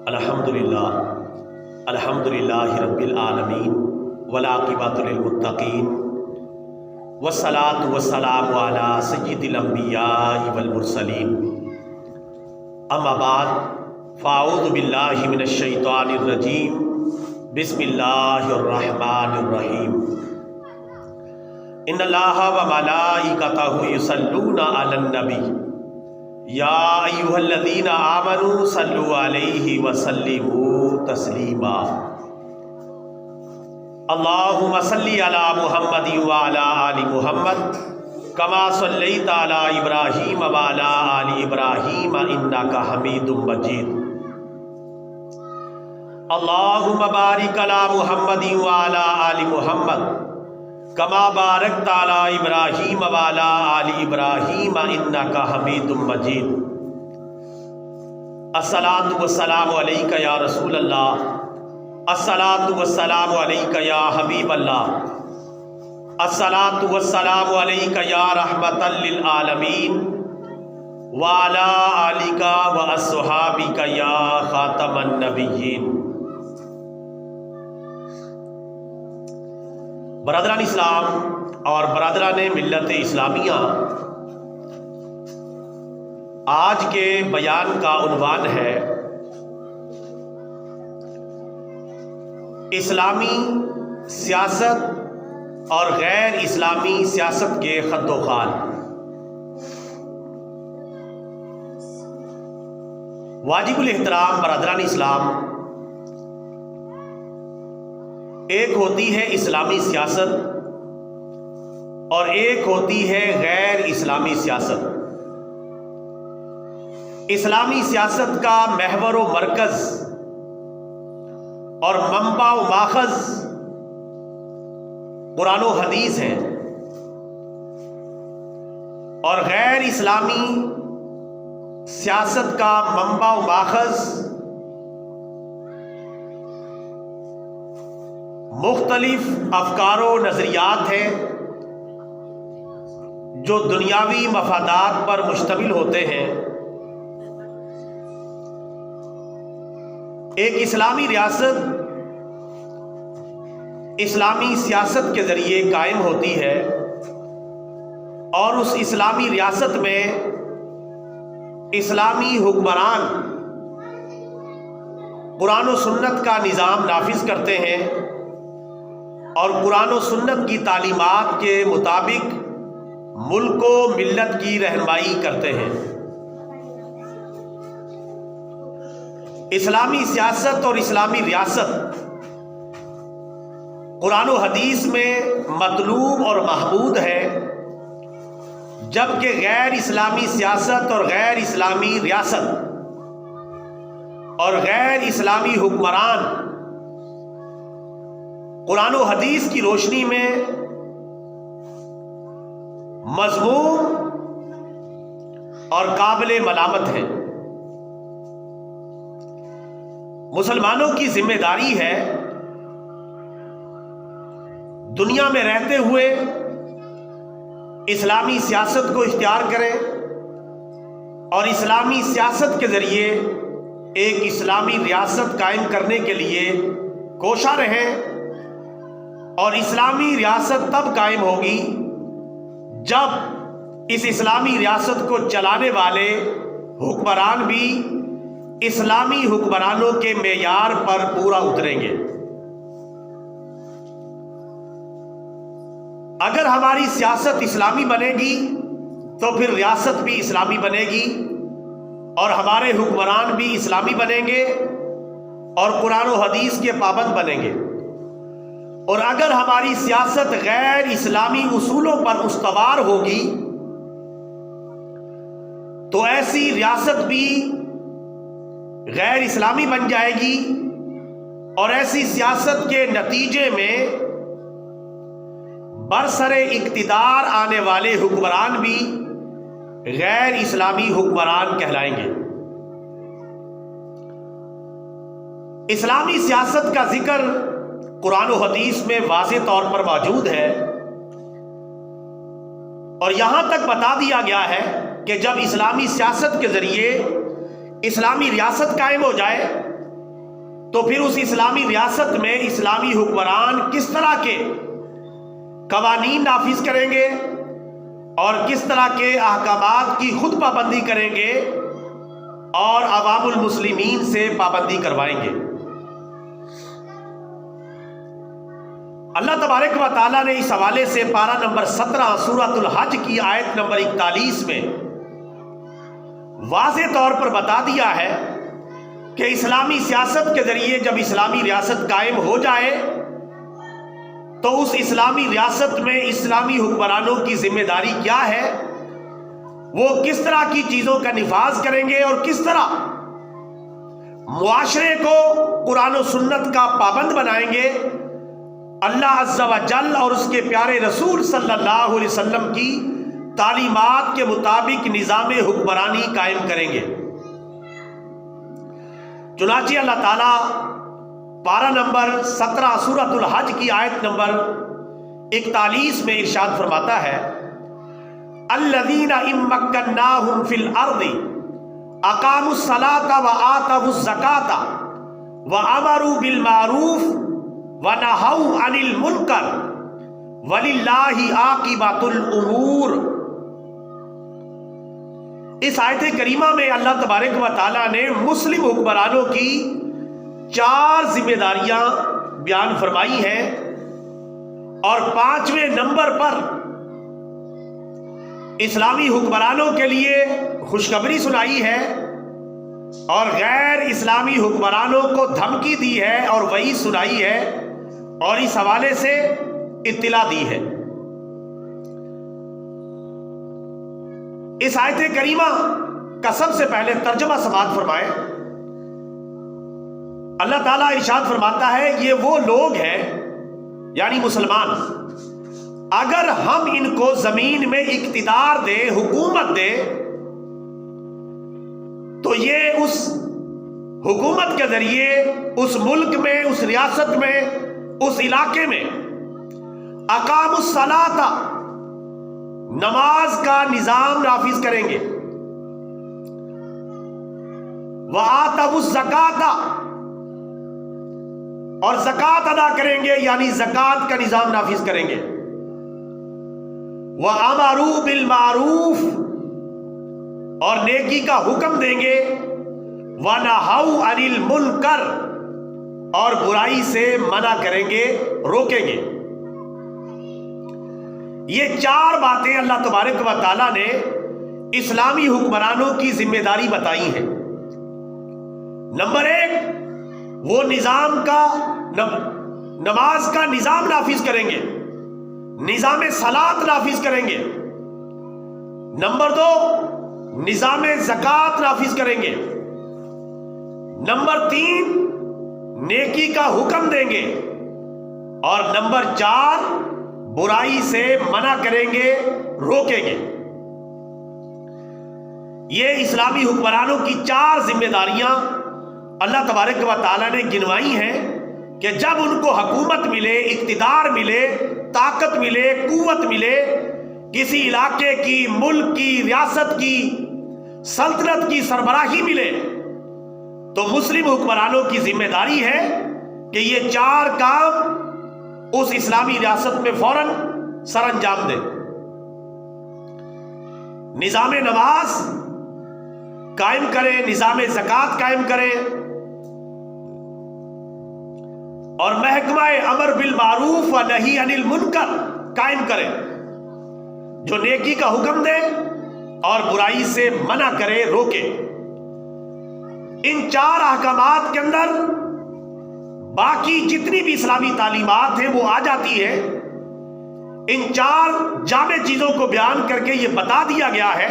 الحمدللہ رب العالمین والعاقبۃ للمتقین والصلاۃ والسلام علی سید الانبیاء والمرسلین اما بعد فاعوذ باللہ من الشیطان الرجیم بسم اللہ الرحمن الرحیم ان اللہ وملائکتہ یصلون علی النبی یا ایھا الذین آمنوا صلوا علیہ وسلموا تسلیما اللہم صلی علی محمد وعلی آل محمد کما صلیت علی ابراہیم وعلی آل ابراہیم انک حمید مجید اللہم بارک علی محمد وعلی آل محمد کما بارکت علی ابراہیم وعلی آل ابراہیم انک حمید مجید الصلاۃ والسلام علیک یا رسول اللہ، الصلاۃ والسلام علیک یا حبیب اللہ، الصلاۃ والسلام علیک یا رحمۃ للعالمین وعلی آلک واصحابک یا خاتم النبیین۔ برادران اسلام اور برادران ملت اسلامیہ، آج کے بیان کا عنوان ہے اسلامی سیاست اور غیر اسلامی سیاست کے خط و خال۔ واجب الاحترام برادران اسلام، ایک ہوتی ہے اسلامی سیاست اور ایک ہوتی ہے غیر اسلامی سیاست۔ اسلامی سیاست کا محور و مرکز اور منبع و ماخذ قرآن و حدیث ہیں، اور غیر اسلامی سیاست کا منبع و ماخذ مختلف افکار و نظریات ہیں جو دنیاوی مفادات پر مشتمل ہوتے ہیں۔ ایک اسلامی ریاست اسلامی سیاست کے ذریعے قائم ہوتی ہے، اور اس اسلامی ریاست میں اسلامی حکمران قرآن و سنت کا نظام نافذ کرتے ہیں اور قرآن و سنت کی تعلیمات کے مطابق ملک و ملت کی رہنمائی کرتے ہیں۔ اسلامی سیاست اور اسلامی ریاست قرآن و حدیث میں مطلوب اور محمود ہے، جبکہ غیر اسلامی سیاست اور غیر اسلامی ریاست اور غیر اسلامی حکمران قرآن و حدیث کی روشنی میں مذموم اور قابل ملامت ہیں۔ مسلمانوں کی ذمہ داری ہے دنیا میں رہتے ہوئے اسلامی سیاست کو اختیار کریں اور اسلامی سیاست کے ذریعے ایک اسلامی ریاست قائم کرنے کے لیے کوشاں رہیں، اور اسلامی ریاست تب قائم ہوگی جب اس اسلامی ریاست کو چلانے والے حکمران بھی اسلامی حکمرانوں کے معیار پر پورا اتریں گے۔ اگر ہماری سیاست اسلامی بنے گی تو پھر ریاست بھی اسلامی بنے گی اور ہمارے حکمران بھی اسلامی بنیں گے اور قرآن و حدیث کے پابند بنیں گے۔ اور اگر ہماری سیاست غیر اسلامی اصولوں پر استوار ہوگی تو ایسی ریاست بھی غیر اسلامی بن جائے گی، اور ایسی سیاست کے نتیجے میں برسر اقتدار آنے والے حکمران بھی غیر اسلامی حکمران کہلائیں گے۔ اسلامی سیاست کا ذکر قرآن و حدیث میں واضح طور پر موجود ہے، اور یہاں تک بتا دیا گیا ہے کہ جب اسلامی سیاست کے ذریعے اسلامی ریاست قائم ہو جائے تو پھر اس اسلامی ریاست میں اسلامی حکمران کس طرح کے قوانین نافذ کریں گے اور کس طرح کے احکامات کی خود پابندی کریں گے اور عوام المسلمین سے پابندی کروائیں گے۔ اللہ تبارک و تعالیٰ نے اس حوالے سے پارہ نمبر 17 سورۃ الحج کی آیت نمبر 41 میں واضح طور پر بتا دیا ہے کہ اسلامی سیاست کے ذریعے جب اسلامی ریاست قائم ہو جائے تو اس اسلامی ریاست میں اسلامی حکمرانوں کی ذمہ داری کیا ہے، وہ کس طرح کی چیزوں کا نفاذ کریں گے اور کس طرح معاشرے کو قرآن و سنت کا پابند بنائیں گے، اللہ عز و جل اور اس کے پیارے رسول صلی اللہ علیہ وسلم کی تعلیمات کے مطابق نظام حکمرانی قائم کریں گے۔ چنانچہ اللہ تعالیٰ پارہ نمبر 17 سورۃ الحج کی آیت نمبر 41 میں ارشاد فرماتا ہے، الذین ان مکناہم فی الارض اقاموا الصلاۃ وآتوا الزکاۃ وامروا بالمعروف ونہوا عن المنکر وللہ عاقبۃ الامور۔ اس آیت کریمہ میں اللہ تبارک و تعالیٰ نے مسلم حکمرانوں کی 4 ذمہ داریاں بیان فرمائی ہیں اور 5ویں نمبر پر اسلامی حکمرانوں کے لیے خوشخبری سنائی ہے اور غیر اسلامی حکمرانوں کو دھمکی دی ہے اور وعید سنائی ہے اور اس حوالے سے اطلاع دی ہے۔ اس آیت کریمہ کا سب سے پہلے ترجمہ سماعت فرمائیں۔ اللہ تعالیٰ ارشاد فرماتا ہے یہ وہ لوگ ہیں یعنی مسلمان، اگر ہم ان کو زمین میں اقتدار دیں، حکومت دیں، تو یہ اس حکومت کے ذریعے اس ملک میں، اس ریاست میں، اس علاقے میں اقاموا الصلاۃ، نماز کا نظام نافذ کریں گے، وآتوا الزکاۃ، اور زکوٰۃ ادا کریں گے یعنی زکوٰۃ کا نظام نافذ کریں گے، وَأَمَرُوا بِالْمَعْرُوفِ، اور نیکی کا حکم دیں گے، وَنَهَوْا عَنِ الْمُنْكَرِ، اور برائی سے منع کریں گے، روکیں گے۔ یہ 4 باتیں اللہ تبارک و تعالیٰ نے اسلامی حکمرانوں کی ذمہ داری بتائی ہیں۔ نمبر 1، وہ نماز کا نظام نافذ کریں گے، نظام صلاۃ نافذ کریں گے۔ نمبر 2، نظام زکوٰۃ نافذ کریں گے۔ نمبر 3، نیکی کا حکم دیں گے، اور نمبر 4، برائی سے منع کریں گے، روکیں گے۔ یہ اسلامی حکمرانوں کی 4 ذمہ داریاں اللہ تبارک و تعالیٰ نے گنوائی ہیں کہ جب ان کو حکومت ملے، اقتدار ملے، طاقت ملے، قوت ملے، کسی علاقے کی، ملک کی، ریاست کی، سلطنت کی سربراہی ملے، تو مسلم حکمرانوں کی ذمہ داری ہے کہ یہ 4 کام اس اسلامی ریاست میں فوراً سر انجام دے۔ نظام نماز قائم کرے، نظام زکوٰۃ قائم کرے، اور محکمہ امر بالمعروف و نہی عن المنکر قائم کرے، جو نیکی کا حکم دے اور برائی سے منع کرے، روکے۔ ان 4 احکامات کے اندر باقی جتنی بھی اسلامی تعلیمات ہیں وہ آ جاتی ہے۔ ان 4 جامع چیزوں کو بیان کر کے یہ بتا دیا گیا ہے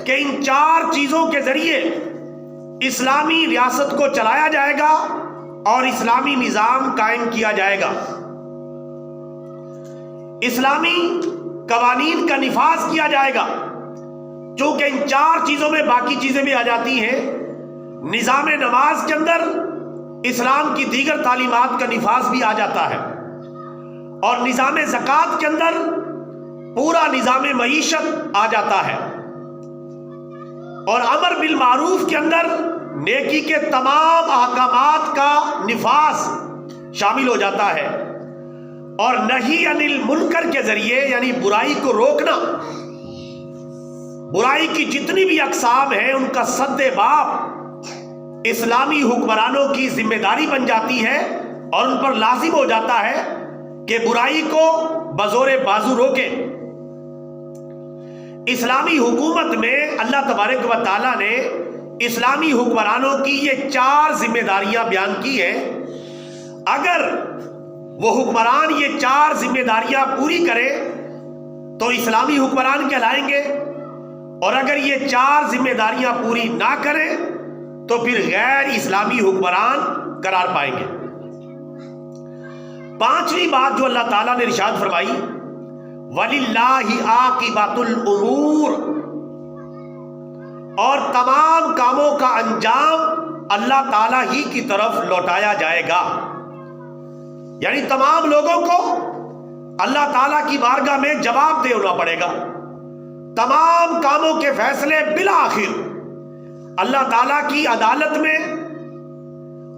کہ ان 4 چیزوں کے ذریعے اسلامی ریاست کو چلایا جائے گا اور اسلامی نظام قائم کیا جائے گا، اسلامی قوانین کا نفاذ کیا جائے گا۔ چونکہ ان 4 چیزوں میں باقی چیزیں بھی آ جاتی ہیں، نظام نماز کے اندر اسلام کی دیگر تعلیمات کا نفاذ بھی آ جاتا ہے، اور نظام زکوٰۃ کے اندر پورا نظام معیشت آ جاتا ہے، اور امر بالمعروف کے اندر نیکی کے تمام احکامات کا نفاذ شامل ہو جاتا ہے، اور نہی عن المنکر کے ذریعے یعنی برائی کو روکنا، برائی کی جتنی بھی اقسام ہیں ان کا سد باب اسلامی حکمرانوں کی ذمہ داری بن جاتی ہے، اور ان پر لازم ہو جاتا ہے کہ برائی کو بزور بازو روکے۔ اسلامی حکومت میں اللہ تبارک و تعالیٰ نے اسلامی حکمرانوں کی یہ 4 ذمہ داریاں بیان کی ہیں۔ اگر وہ حکمران یہ 4 ذمہ داریاں پوری کرے تو اسلامی حکمران کہلائیں گے، اور اگر یہ 4 ذمہ داریاں پوری نہ کریں تو پھر غیر اسلامی حکمران قرار پائیں گے۔ 5ویں بات جو اللہ تعالیٰ نے ارشاد فرمائی، وَلِلَّهِ عَاقِبَةُ الْأُمُورِ، اور تمام کاموں کا انجام اللہ تعالیٰ ہی کی طرف لوٹایا جائے گا، یعنی تمام لوگوں کو اللہ تعالیٰ کی بارگاہ میں جواب دینا پڑے گا۔ تمام کاموں کے فیصلے بالآخر اللہ تعالیٰ کی عدالت میں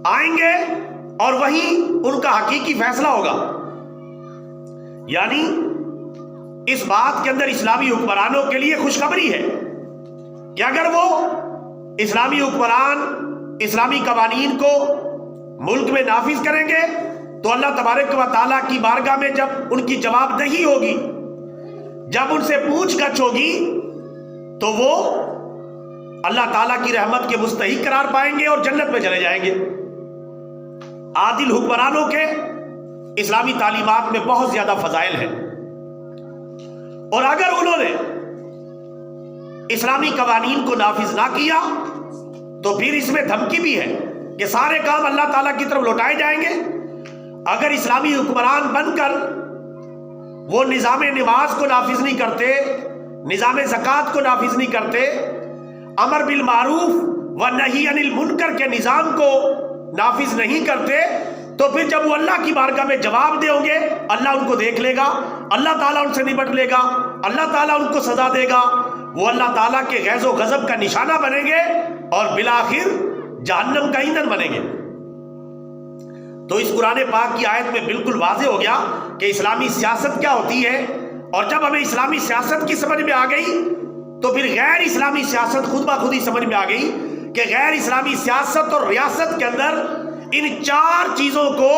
آئیں گے، اور وہیں ان کا حقیقی فیصلہ ہوگا۔ یعنی اس بات کے اندر اسلامی حکمرانوں کے لیے خوشخبری ہے کہ اگر وہ اسلامی حکمران اسلامی قوانین کو ملک میں نافذ کریں گے تو اللہ تبارک و تعالیٰ کی بارگاہ میں جب ان کی جواب دہی ہوگی، جب ان سے پوچھ گچھ ہوگی، تو وہ اللہ تعالیٰ کی رحمت کے مستحق قرار پائیں گے اور جنت میں چلے جائیں گے۔ عادل حکمرانوں کے اسلامی تعلیمات میں بہت زیادہ فضائل ہیں، اور اگر انہوں نے اسلامی قوانین کو نافذ نہ کیا تو پھر اس میں دھمکی بھی ہے کہ سارے کام اللہ تعالیٰ کی طرف لوٹائے جائیں گے۔ اگر اسلامی حکمران بن کر وہ نظام نماز کو نافذ نہیں کرتے، نظام زکوٰۃ کو نافذ نہیں کرتے، امر بالمعروف و نہی عن المنکر کے نظام کو نافذ نہیں کرتے، تو پھر جب وہ اللہ کی بارگاہ میں جواب دیں گے، اللہ ان کو دیکھ لے گا، اللہ تعالیٰ ان سے نپٹ لے گا، اللہ تعالیٰ ان کو سزا دے گا، وہ اللہ تعالیٰ کے غیظ و غضب کا نشانہ بنیں گے اور بالآخر جہنم کا ایندھن بنیں گے۔ تو اس قرآن پاک کی آیت میں بالکل واضح ہو گیا کہ اسلامی سیاست کیا ہوتی ہے، اور جب ہمیں اسلامی سیاست کی سمجھ میں آ گئی تو پھر غیر اسلامی سیاست خود بخود ہی سمجھ میں آ گئی کہ غیر اسلامی سیاست اور ریاست کے اندر ان 4 چیزوں کو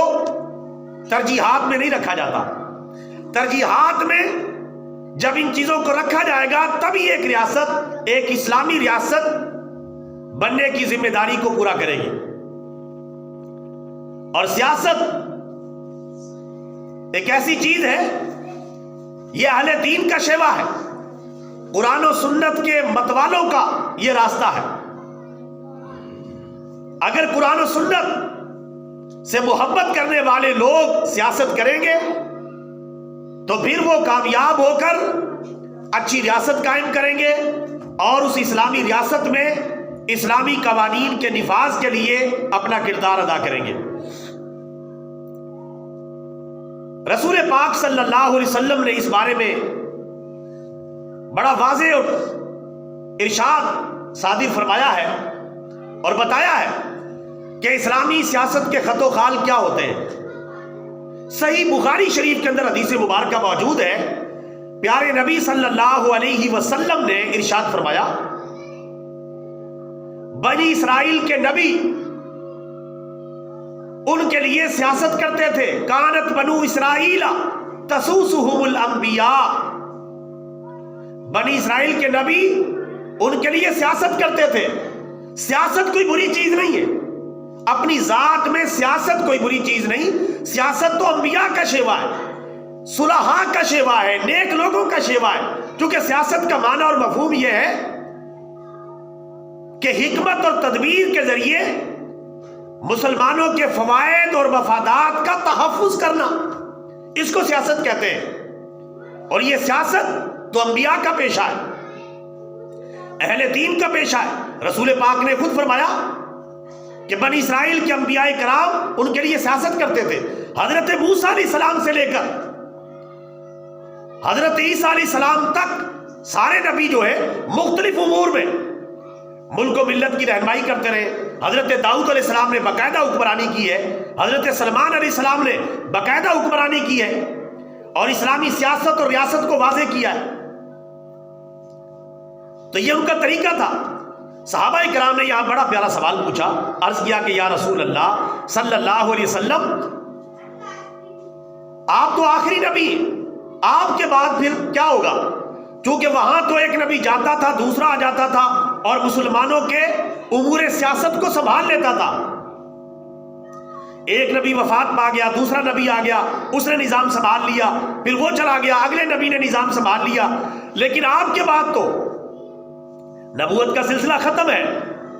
ترجیحات میں نہیں رکھا جاتا۔ ترجیحات میں جب ان چیزوں کو رکھا جائے گا تبھی ایک ریاست ایک اسلامی ریاست بننے کی ذمہ داری کو پورا کرے گی۔ اور سیاست ایک ایسی چیز ہے، یہ اہل دین کا شیوا ہے، قرآن و سنت کے متوالوں کا یہ راستہ ہے۔ اگر قرآن و سنت سے محبت کرنے والے لوگ سیاست کریں گے تو پھر وہ کامیاب ہو کر اچھی ریاست قائم کریں گے، اور اس اسلامی ریاست میں اسلامی قوانین کے نفاذ کے لیے اپنا کردار ادا کریں گے۔ رسول پاک صلی اللہ علیہ وسلم نے اس بارے میں بڑا واضح اور ارشاد صادر فرمایا ہے اور بتایا ہے کہ اسلامی سیاست کے خط و خال کیا ہوتے ہیں۔ صحیح بخاری شریف کے اندر حدیث مبارکہ موجود ہے، پیارے نبی صلی اللہ علیہ وسلم نے ارشاد فرمایا، بنی اسرائیل کے نبی ان کے لیے سیاست کرتے تھے، کانت بنو اسرائیل تسوسہم الانبیاء، بنی اسرائیل کے نبی ان کے لیے سیاست کرتے تھے۔ سیاست کوئی بری چیز نہیں ہے، اپنی ذات میں سیاست کوئی بری چیز نہیں، سیاست تو انبیاء کا شیوا ہے، صلحاء کا شیوا ہے، نیک لوگوں کا شیوا ہے، کیونکہ سیاست کا معنی اور مفہوم یہ ہے کہ حکمت اور تدبیر کے ذریعے مسلمانوں کے فوائد اور مفادات کا تحفظ کرنا، اس کو سیاست کہتے ہیں۔ اور یہ سیاست تو انبیاء کا پیشہ ہے، اہل دین کا پیشہ ہے۔ رسول پاک نے خود فرمایا کہ بنی اسرائیل کے انبیاء کرام ان کے لیے سیاست کرتے تھے، حضرت موسیٰ علیہ السلام سے لے کر حضرت عیسیٰ علیہ السلام تک سارے نبی جو ہے مختلف امور میں ملک و ملت کی رہنمائی کرتے رہے. حضرت داؤد علیہ السلام نے باقاعدہ حکمرانی کی ہے, حضرت سلمان علیہ السلام نے باقاعدہ حکمرانی کی ہے, اور اسلامی سیاست اور ریاست کو واضح کیا ہے. تو یہ ان کا طریقہ تھا. صحابہ کرام نے یہاں بڑا پیارا سوال پوچھا, عرض کیا کہ یا رسول اللہ صلی اللہ علیہ وسلم, آپ تو آخری نبی, آپ کے بعد پھر کیا ہوگا؟ کیونکہ وہاں تو ایک نبی جاتا تھا, دوسرا آ جاتا تھا اور مسلمانوں کے امور سیاست کو سنبھال لیتا تھا. ایک نبی وفات پا گیا, دوسرا نبی آ گیا, اس نے نظام سنبھال لیا, پھر وہ چلا گیا, اگلے نبی نے نظام سنبھال لیا. لیکن آپ کے بعد تو نبوت کا سلسلہ ختم ہے,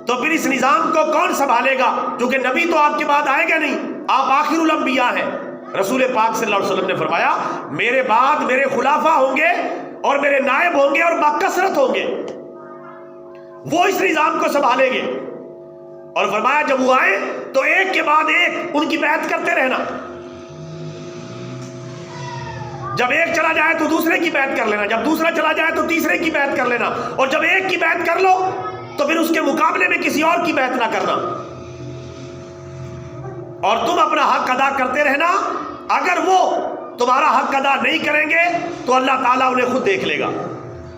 تو پھر اس نظام کو کون سنبھالے گا؟ کیونکہ نبی تو آپ کے بعد آئے گا نہیں, آپ آخر الانبیاء ہیں. رسول پاک صلی اللہ علیہ وسلم نے فرمایا میرے بعد میرے خلافہ ہوں گے اور میرے نائب ہوں گے اور باکثرت ہوں گے, وہ اس نظام کو سنبھالیں گے. اور فرمایا جب وہ آئے تو ایک کے بعد ایک ان کی بیعت کرتے رہنا, جب ایک چلا جائے تو دوسرے کی بیعت کر لینا, جب دوسرا چلا جائے تو تیسرے کی بیعت کر لینا, اور جب ایک کی بیعت کر لو تو پھر اس کے مقابلے میں کسی اور کی بیعت نہ کرنا, اور تم اپنا حق ادا کرتے رہنا. اگر وہ تمہارا حق ادا نہیں کریں گے تو اللہ تعالیٰ انہیں خود دیکھ لے گا,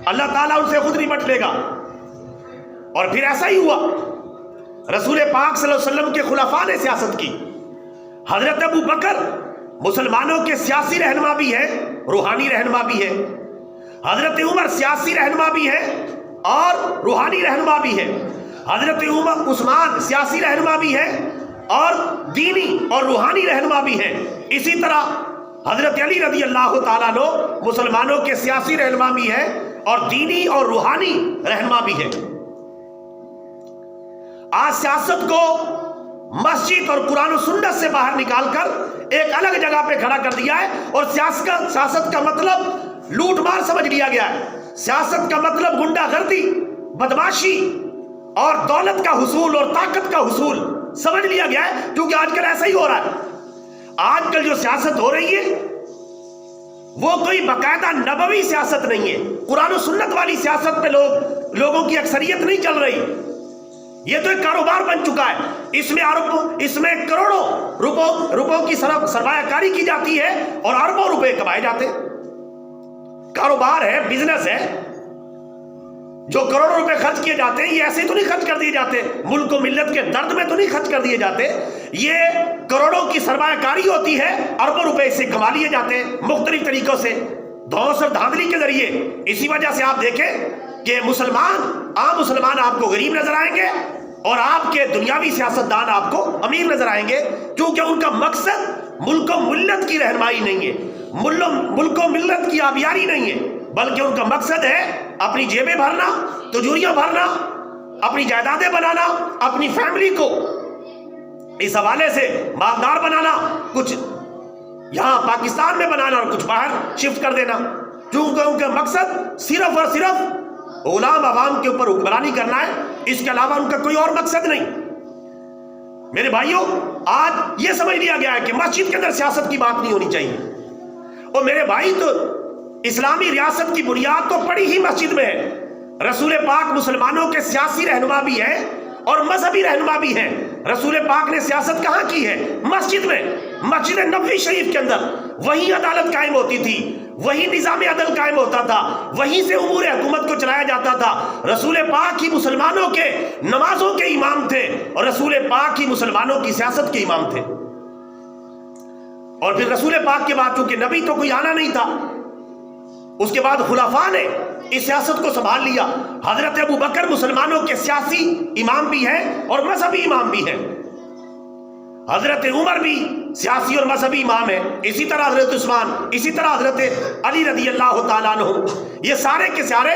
اللہ تعالیٰ ان سے خود نمٹ لے گا. اور پھر ایسا ہی ہوا. رسول پاک صلی اللہ علیہ وسلم کے خلفاء نے سیاست کی. حضرت ابو بکر مسلمانوں کے سیاسی رہنما بھی ہے, روحانی رہنما بھی ہے. حضرت عمر سیاسی رہنما بھی ہے اور روحانی رہنما بھی ہے. حضرت عثمان سیاسی رہنما بھی ہے اور دینی اور روحانی رہنما بھی ہے. اسی طرح حضرت علی رضی اللہ تعالیٰ عنہ مسلمانوں کے سیاسی رہنما بھی ہے اور دینی اور روحانی رہنما بھی ہے. آج سیاست کو مسجد اور قرآن و سنت سے باہر نکال کر ایک الگ جگہ پہ کھڑا کر دیا ہے, اور سیاست کا مطلب لوٹ مار سمجھ لیا گیا ہے. سیاست کا مطلب گنڈا گردی, بدماشی اور دولت کا حصول اور طاقت کا حصول سمجھ لیا گیا ہے. کیونکہ آج کل ایسا ہی ہو رہا ہے. آج کل جو سیاست ہو رہی ہے وہ کوئی باقاعدہ نبوی سیاست نہیں ہے, قرآن و سنت والی سیاست پہ لوگوں کی اکثریت نہیں چل رہی. یہ تو ایک کاروبار بن چکا ہے. اس میں کروڑوں روپوں کی سرمایہ کاری کی جاتی ہے اور اربوں روپے کمائے جاتے ہیں. کاروبار ہے, بزنس ہے. جو کروڑوں روپے خرچ کیے جاتے ہیں یہ ایسے تو نہیں خرچ کر دیے جاتے, ملک و ملت کے درد میں تو نہیں خرچ کر دیے جاتے. یہ کروڑوں کی سرمایہ کاری ہوتی ہے, اربوں روپے اس سے کما لیے جاتے ہیں مختلف طریقوں سے, دھوس اور دھاندلی کے ذریعے. اسی وجہ سے آپ دیکھیں کہ عام مسلمان آپ کو غریب نظر آئیں گے اور آپ کے دنیاوی سیاستدان آپ کو امیر نظر آئیں گے, کیونکہ ان کا مقصد ملک و ملت کی رہنمائی نہیں ہے, ملک و ملت کی آبیاری نہیں ہے, بلکہ ان کا مقصد ہے اپنی جیبیں بھرنا, تجوریاں بھرنا, اپنی جائیدادیں بنانا, اپنی فیملی کو اس حوالے سے مالدار بنانا, کچھ یہاں پاکستان میں بنانا اور کچھ باہر شفٹ کر دینا. کیونکہ ان کا مقصد صرف اور صرف غلام عوام کے اوپر حکمرانی کرنا ہے, اس کے علاوہ ان کا کوئی اور مقصد نہیں. میرے بھائیوں, آج یہ سمجھ لیا گیا ہے کہ مسجد کے اندر سیاست کی بات نہیں ہونی چاہیے. اور میرے بھائی, تو اسلامی ریاست کی بنیاد تو پڑی ہی مسجد میں ہے. رسول پاک مسلمانوں کے سیاسی رہنما بھی ہیں اور مذہبی رہنما بھی ہیں. رسول پاک نے سیاست کہاں کی ہے؟ مسجد میں, مسجد نبوی شریف کے اندر. وہیں عدالت قائم ہوتی تھی, وہی نظام عدل قائم ہوتا تھا, وہیں سے امور حکومت کو چلایا جاتا تھا. رسول پاک ہی مسلمانوں کے نمازوں کے امام تھے اور رسول پاک ہی مسلمانوں کی سیاست کے امام تھے. اور پھر رسول پاک کے بعد چونکہ نبی تو کوئی آنا نہیں تھا, اس کے بعد خلفاء نے اس سیاست کو سنبھال لیا. حضرت ابو بکر مسلمانوں کے سیاسی امام بھی ہیں اور مذہبی امام بھی ہیں. حضرت عمر بھی سیاسی اور مذہبی امام ہیں. اسی طرح حضرت عثمان, اسی طرح حضرت علی رضی اللہ تعالیٰ عنہ, یہ سارے کے سارے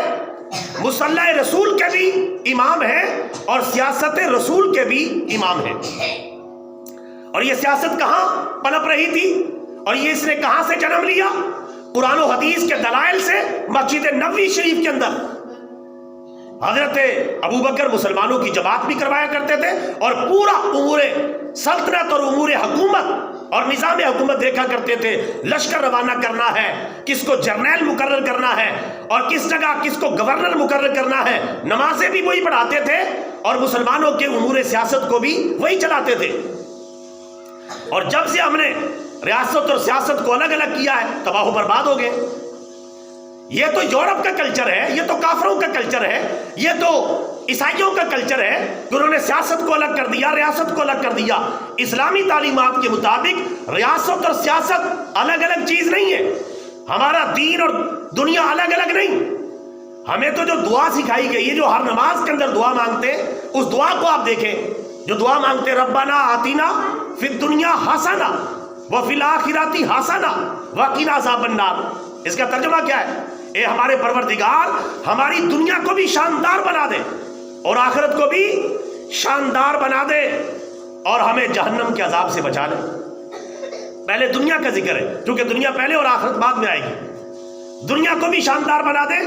مصلح رسول کے بھی امام ہیں اور سیاست رسول کے بھی امام ہیں. اور یہ سیاست کہاں پنپ رہی تھی اور یہ اس نے کہاں سے جنم لیا؟ قرآن و حدیث کے دلائل سے مسجد نبوی شریف کے اندر. حضرت ابو بکر مسلمانوں کی جماعت بھی کروایا کرتے تھے اور پورا امور سلطنت اور امور حکومت اور نظام حکومت دیکھا کرتے تھے. لشکر روانہ کرنا ہے, کس کو جرنیل مقرر کرنا ہے اور کس جگہ کس کو گورنر مقرر کرنا ہے. نمازیں بھی وہی پڑھاتے تھے اور مسلمانوں کے امور سیاست کو بھی وہی چلاتے تھے. اور جب سے ہم نے ریاست اور سیاست کو الگ الگ کیا ہے تباہ و برباد ہو گئے. یہ تو یورپ کا کلچر ہے, یہ تو کافروں کا کلچر ہے, یہ تو عیسائیوں کا کلچر ہے کہ انہوں نے سیاست کو الگ کر دیا, ریاست کو الگ کر دیا. اسلامی تعلیمات کے مطابق ریاست اور سیاست الگ الگ چیز نہیں ہے. ہمارا دین اور دنیا الگ الگ نہیں. ہمیں تو جو دعا سکھائی گئی ہے, جو ہر نماز کے اندر دعا مانگتے, اس دعا کو آپ دیکھیں. جو دعا مانگتے ربنا آتینا فی الدنیا حسنہ وفی الآخرۃ حسنہ وقنا عذاب النار. اس کا ترجمہ کیا ہے؟ اے ہمارے پروردگار, ہماری دنیا کو بھی شاندار بنا دے اور آخرت کو بھی شاندار بنا دے, اور ہمیں جہنم کے عذاب سے بچا لے. پہلے دنیا کا ذکر ہے, کیونکہ دنیا پہلے اور آخرت بعد میں آئے گی. دنیا کو بھی شاندار بنا دے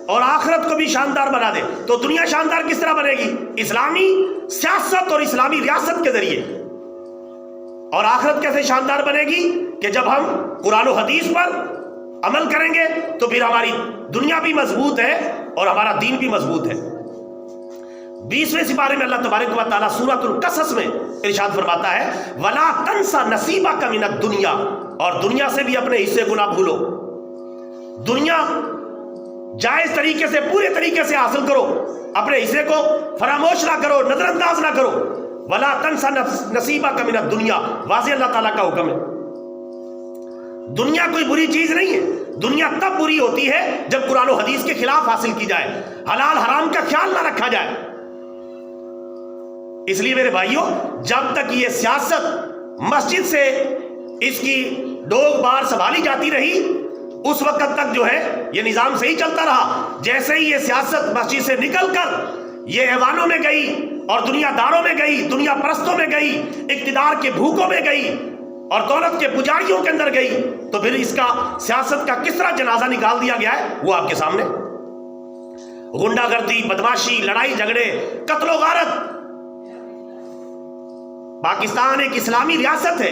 اور آخرت کو بھی شاندار بنا دے. تو دنیا شاندار کس طرح بنے گی؟ اسلامی سیاست اور اسلامی ریاست کے ذریعے. اور آخرت کیسے شاندار بنے گی؟ کہ جب ہم قرآن و حدیث پر عمل کریں گے تو پھر ہماری دنیا بھی مضبوط ہے اور ہمارا دین بھی مضبوط ہے. 20ویں سپارے میں اللہ تبارک و تعالیٰ سورۃ القصص میں ارشاد فرماتا ہے وَلَا تَنْسَ نَصِيبَكَ مِنَ الدُّنْيَا, اور دنیا سے بھی اپنے حصے کو نہ بھولو. دنیا جائز طریقے سے, پورے طریقے سے حاصل کرو, اپنے حصے کو فراموش نہ کرو, نظر انداز نہ کرو. وَلَا تَنْسَ نَصِيبَكَ مِنَ الدُّنْيَا, واضح اللہ تعالیٰ کا حکم ہے. دنیا کوئی بری چیز نہیں ہے. دنیا تب بری ہوتی ہے جب قرآن و حدیث کے خلاف حاصل کی جائے, حلال حرام کا خیال نہ رکھا جائے. اس لیے میرے بھائیوں, جب تک یہ سیاست مسجد سے اس کی ڈوگ بار سنبھالی جاتی رہی, اس وقت تک جو ہے یہ نظام صحیح چلتا رہا. جیسے ہی یہ سیاست مسجد سے نکل کر یہ ایوانوں میں گئی اور دنیا داروں میں گئی, دنیا پرستوں میں گئی, اقتدار کے بھوکوں میں گئی اور دولت کے پجاریوں کے اندر گئی, تو پھر اس کا سیاست کا کس طرح جنازہ نکال دیا گیا ہے وہ آپ کے سامنے. غنڈہ گردی, بدماشی, لڑائی جھگڑے, قتل و غارت. پاکستان ایک اسلامی ریاست ہے,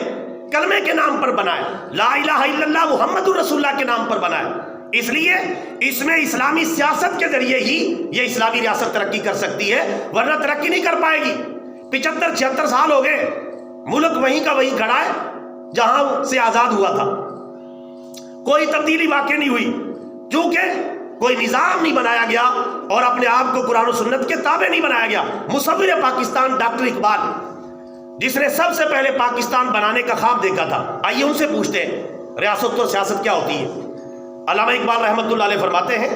کلمے کے نام پر بنا ہے, لا الہ الا اللہ محمد رسول اللہ کے نام پر بنا ہے. اس لیے اس میں اسلامی سیاست کے ذریعے ہی یہ اسلامی ریاست ترقی کر سکتی ہے, ورنہ ترقی نہیں کر پائے گی. 75-76 سال ہو گئے, ملک وہیں کا وہیں کھڑا ہے جہاں سے آزاد ہوا تھا. کوئی تبدیلی واقع نہیں ہوئی, کیونکہ کوئی نظام نہیں بنایا گیا اور اپنے آپ کو قرآن و سنت کے تابع نہیں بنایا گیا. مصور پاکستان ڈاکٹر اقبال, جس نے سب سے پہلے پاکستان بنانے کا خواب دیکھا تھا, آئیے ان سے پوچھتے ہیں ریاست اور سیاست کیا ہوتی ہے. علامہ اقبال رحمۃ اللہ علیہ فرماتے ہیں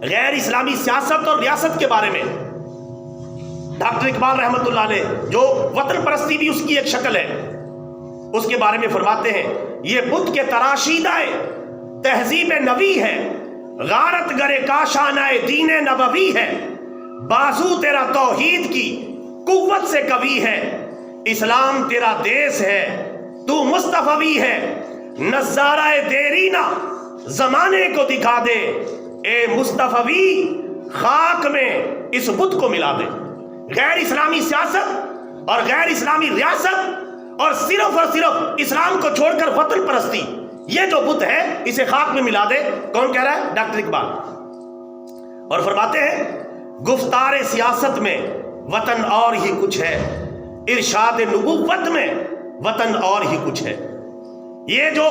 غیر اسلامی سیاست اور ریاست کے بارے میں. ڈاکٹر اقبال رحمۃ اللہ علیہ, جو وطن پرستی بھی اس کی ایک شکل ہے, اس کے بارے میں فرماتے ہیں یہ بت کے تراشیدہ تہذیب نبی ہے, غارت گرے کاشانہ دین نبوی ہے, بازو تیرا توحید کی قوت سے قوی ہے, اسلام تیرا دیس ہے تو مصطفی ہے, نظارہ دیرینہ زمانے کو دکھا دے, اے مصطفی خاک میں اس بت کو ملا دے. غیر اسلامی سیاست اور غیر اسلامی ریاست اور صرف اسلام کو چھوڑ کر وطن پرستی, یہ جو بت ہے اسے خاک میں ملا دے. کون کہہ رہا ہے؟ ڈاکٹر اقبال. اور فرماتے ہیں گفتار سیاست میں وطن اور ہی کچھ ہے, ارشاد نبوت میں وطن اور ہی کچھ ہے. یہ جو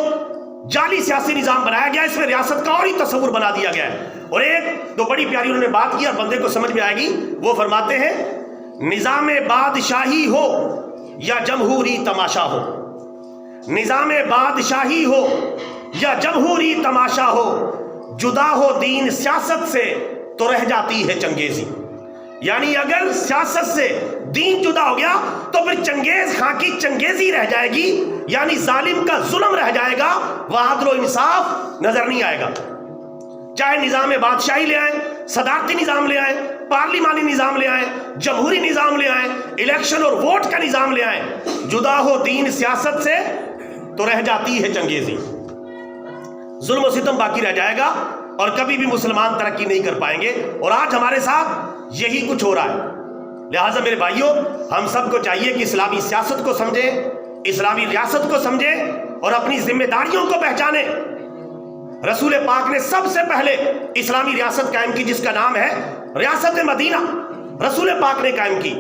جعلی سیاسی نظام بنایا گیا, اس میں ریاست کا اور ہی تصور بنا دیا گیا ہے. اور ایک تو بڑی پیاری انہوں نے بات کی اور بندے کو سمجھ میں آئے گی. وہ فرماتے ہیں نظام بادشاہی ہو یا جمہوری تماشا ہو, نظام بادشاہی ہو یا جمہوری تماشا ہو, جدا ہو دین سیاست سے تو رہ جاتی ہے چنگیزی. یعنی اگر سیاست سے دین جدا ہو گیا تو پھر چنگیز خان کی چنگیزی رہ جائے گی, یعنی ظالم کا ظلم رہ جائے گا, وہ عدل و انصاف نظر نہیں آئے گا. چاہے نظام بادشاہی لے آئیں, صدارتی نظام لے آئیں, پارلیمانی نظام لے آئیں, جمہوری نظام لے آئیں, الیکشن اور ووٹ کا نظام لے آئیں, جدا ہو دین سیاست سے تو رہ جاتی ہے چنگیزی. ظلم و ستم باقی رہ جائے گا اور کبھی بھی مسلمان ترقی نہیں کر پائیں گے. اور آج ہمارے ساتھ یہی کچھ ہو رہا ہے. لہٰذا میرے بھائیوں, ہم سب کو چاہیے کہ اسلامی سیاست کو سمجھیں, اسلامی ریاست کو سمجھیں اور اپنی ذمہ داریوں کو پہچانیں. رسول پاک نے سب سے پہلے اسلامی ریاست قائم کی جس کا نام ہے ریاست مدینہ. رسول پاک نے قائم کی،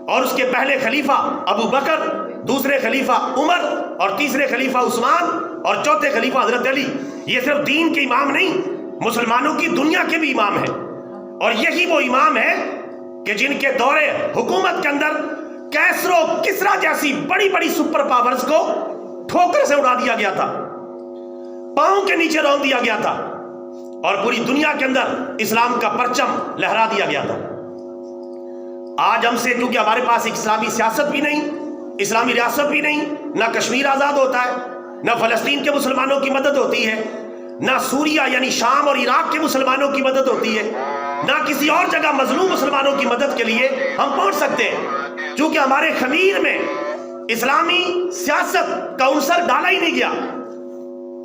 اور اس کے پہلے خلیفہ ابو بکر، دوسرے خلیفہ عمر، اور تیسرے خلیفہ عثمان، اور چوتھے خلیفہ حضرت علی۔ یہ صرف دین کے امام نہیں، مسلمانوں کی دنیا کے بھی امام ہیں، اور یہی وہ امام ہیں کہ جن کے دور حکومت کے اندر کیسر و کسرا جیسی بڑی بڑی سپر پاورز کو ٹھوکر سے اڑا دیا گیا تھا، پاؤں کے نیچے رون دیا گیا تھا، اور پوری دنیا کے اندر اسلام کا پرچم لہرا دیا گیا تھا۔ آج ہم سے، کیونکہ ہمارے پاس ایک اسلامی سیاست بھی نہیں، اسلامی ریاست بھی نہیں، نہ کشمیر آزاد ہوتا ہے، نہ فلسطین کے مسلمانوں کی مدد ہوتی ہے، نہ سوریہ یعنی شام اور عراق کے مسلمانوں کی مدد ہوتی ہے، نہ کسی اور جگہ مظلوم مسلمانوں کی مدد کے لیے ہم پہنچ سکتے ہیں، کیونکہ ہمارے خمیر میں اسلامی سیاست کا عنصر ڈالا ہی نہیں گیا،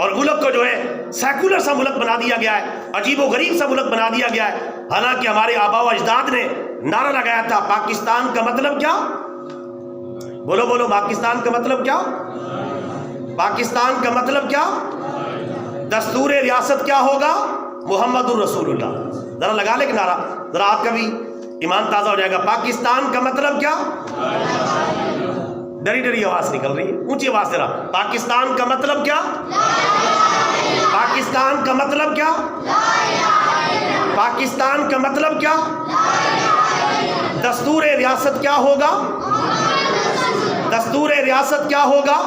اور ملک کو جو ہے سیکولر سا ملک بنا دیا گیا ہے، عجیب و غریب سا ملک بنا دیا گیا ہے۔ حالانکہ ہمارے آبا و اجداد نے نعرہ لگایا تھا، پاکستان کا مطلب کیا؟ بولو بولو، پاکستان کا مطلب کیا؟ پاکستان کا مطلب کیا؟ دستور ریاست کیا ہوگا؟ محمد الرسول اللہ۔ ذرا لگا لے کہ نعرہ، ذرا آپ کا بھی ایمان تازہ ہو جائے گا۔ پاکستان کا مطلب کیا؟ ڈری ڈری آواز نکل رہی ہے، اونچی آواز ذرا۔ پاکستان کا مطلب کیا؟ پاکستان کا مطلب کیا؟ پاکستان کا مطلب کیا؟ دستور ریاست کیا ہوگا؟ دستور ریاست کیا ہوگا؟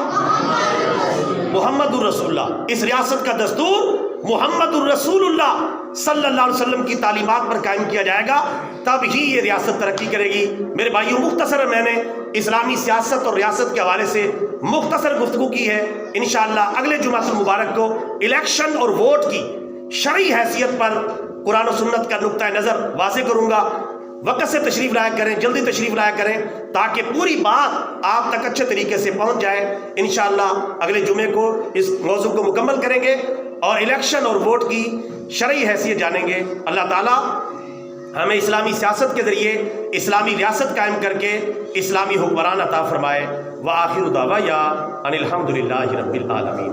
محمد الرسول اللہ۔ اس ریاست کا دستور محمد الرسول اللہ صلی اللہ علیہ وسلم کی تعلیمات پر قائم کیا جائے گا، تب ہی یہ ریاست ترقی کرے گی۔ میرے بھائیوں، مختصر میں نے اسلامی سیاست اور ریاست کے حوالے سے مختصر گفتگو کی ہے۔ انشاءاللہ اگلے جمعہ المبارک کو الیکشن اور ووٹ کی شرعی حیثیت پر قرآن و سنت کا نقطہ نظر واضح کروں گا۔ وقت سے تشریف لایا کریں، جلدی تشریف لایا کریں، تاکہ پوری بات آپ تک اچھے طریقے سے پہنچ جائے۔ انشاءاللہ اگلے جمعے کو اس موضوع کو مکمل کریں گے اور الیکشن اور ووٹ کی شرعی حیثیت جانیں گے۔ اللہ تعالیٰ ہمیں اسلامی سیاست کے ذریعے اسلامی ریاست قائم کر کے اسلامی حکمران عطا فرمائے۔ وآخر دعوانا ان الحمد للہ رب العالمین۔